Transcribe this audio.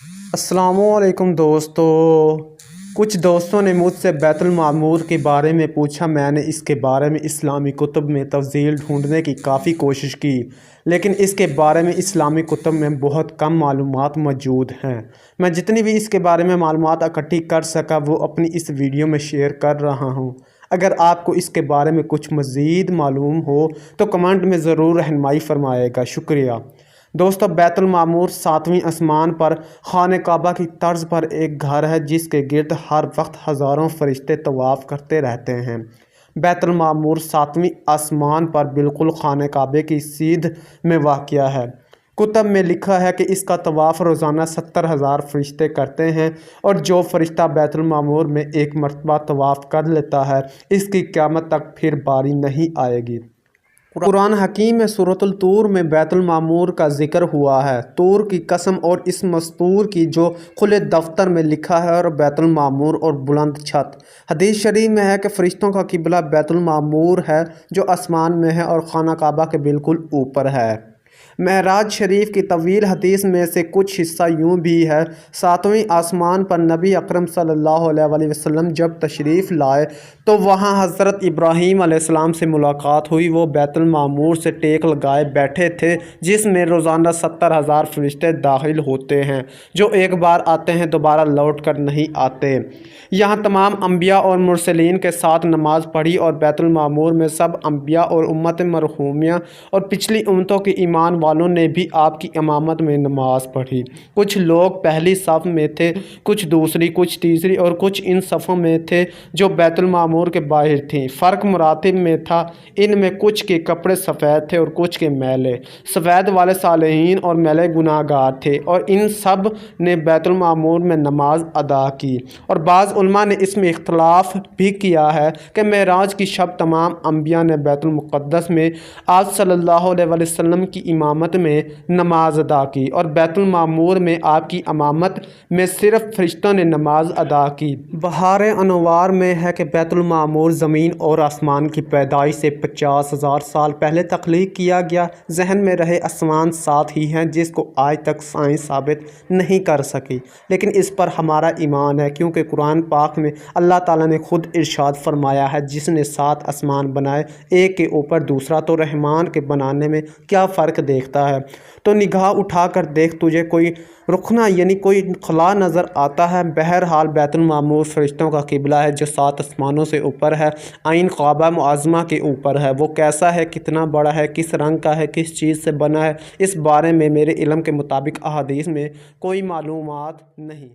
अस्सलाम वालेकुम दोस्तों। कुछ दोस्तों ने मुझसे बैतुल मामूर के बारे में पूछा। मैंने इसके बारे में इस्लामी कुतुब में तफसील ढूंढने की काफ़ी कोशिश की, लेकिन इसके बारे में इस्लामी कुतुब में बहुत कम मालूमात मौजूद हैं। मैं जितनी भी इसके बारे में मालूमात इकट्ठी कर सका वो अपनी इस वीडियो में शेयर कर रहा हूँ। अगर आपको इसके बारे में कुछ मज़ीद मालूम हो तो कमेंट में ज़रूर रहनुमाई फरमाएगा। शुक्रिया दोस्तों। बैतुल मामूर 7वें आसमान पर खाने काबा की तर्ज पर एक घर है जिसके गिर्द हर वक्त हज़ारों फरिश्ते तवाफ़ करते रहते हैं। बैतुल मामूर 7वें आसमान पर बिल्कुल खाने काबे की सीध में वाक़या है। कुतब में लिखा है कि इसका तवाफ़ रोज़ाना 70,000 फरिश्ते करते हैं, और जो फरिश्ता बैतुल मामूर में एक मरतबा तवाफ़ कर लेता है इसकी क़यामत तक फिर बारी नहीं आएगी। कुरान हकीम में सूरतुल तूर में बैतुल मामूर का जिक्र हुआ है। तूर की कसम और इस मस्तूर की जो खुले दफ्तर में लिखा है, और बैतुल मामूर और बुलंद छत। हदीस शरीफ में है कि फ़रिश्तों का किबला बैतुल मामूर है जो आसमान में है और खाना काबा के बिल्कुल ऊपर है। महराज शरीफ की तवील हदीस में से कुछ हिस्सा यूँ भी है। 7वें आसमान पर नबी अकरम सल्लल्लाहु अलैहि वसल्लम जब तशरीफ़ लाए तो वहाँ हज़रत इब्राहीम अलैहिस्सलाम से मुलाकात हुई। वो बैतुल मामूर से टेक लगाए बैठे थे जिसमें रोज़ाना 70,000 फरिश्ते दाखिल होते हैं, जो एक बार आते हैं दोबारा लौट कर नहीं आते। यहाँ तमाम अम्बिया और मुरसलीन के साथ नमाज़ पढ़ी, और बैतुल मामूर में सब अम्बिया और उम्मत मरहूमिया और पिछली उम्मतों के ईमान वालों ने भी आपकी इमामत में नमाज़ पढ़ी। कुछ लोग पहली सफ़ में थे, कुछ दूसरी, कुछ तीसरी और कुछ इन सफ़ों में थे जो बैतुल मामूर के बाहर थीं। फ़र्क मुरातिब में था। इनमें कुछ के कपड़े सफ़ेद थे और कुछ के मैले। सफ़ेद वाले सालेहीन और मैले गुनाहगार थे, और इन सब ने बैतुल मामूर में नमाज अदा की। और बाज़ उलमा ने इसमें इख्तलाफ भी किया है कि मेराज की शब तमाम अम्बिया ने बैतुल मुक़द्दस में आप सल्लल्लाहु अलैहि वसल्लम की इमामत में नमाज अदा की, और बैतुल मामूर में आपकी इमामत में सिर्फ फरिश्तों ने नमाज अदा की। बहार अनवार में है कि बैतुल मामूर ज़मीन और आसमान की पैदाइश से 50,000 साल पहले तख्लीक किया गया। जहन में रहे आसमान साथ ही हैं जिसको आज तक साइंस साबित नहीं कर सकी, लेकिन इस पर हमारा ईमान है, क्योंकि कुरान पाक में अल्लाह ताला ने खुद इरशाद फरमाया है, जिसने 7 आसमान बनाए एक के ऊपर दूसरा, तो रहमान के बनाने में क्या फ़र्क देखता है। तो निगाह उठा कर देख, तुझे कोई रुखना यानी कोई खला नज़र आता है। बहरहाल बैतुल मामूर फरिश्तों का किबला है जो 7 आसमानों से ऊपर है, आइन काबा मुअज़्ज़मा के ऊपर है। वो कैसा है, कितना बड़ा है, किस रंग का है, किस चीज़ से बना है, इस बारे में मेरे इल्म के मुताबिक अहादीस में कोई मालूमात नहीं।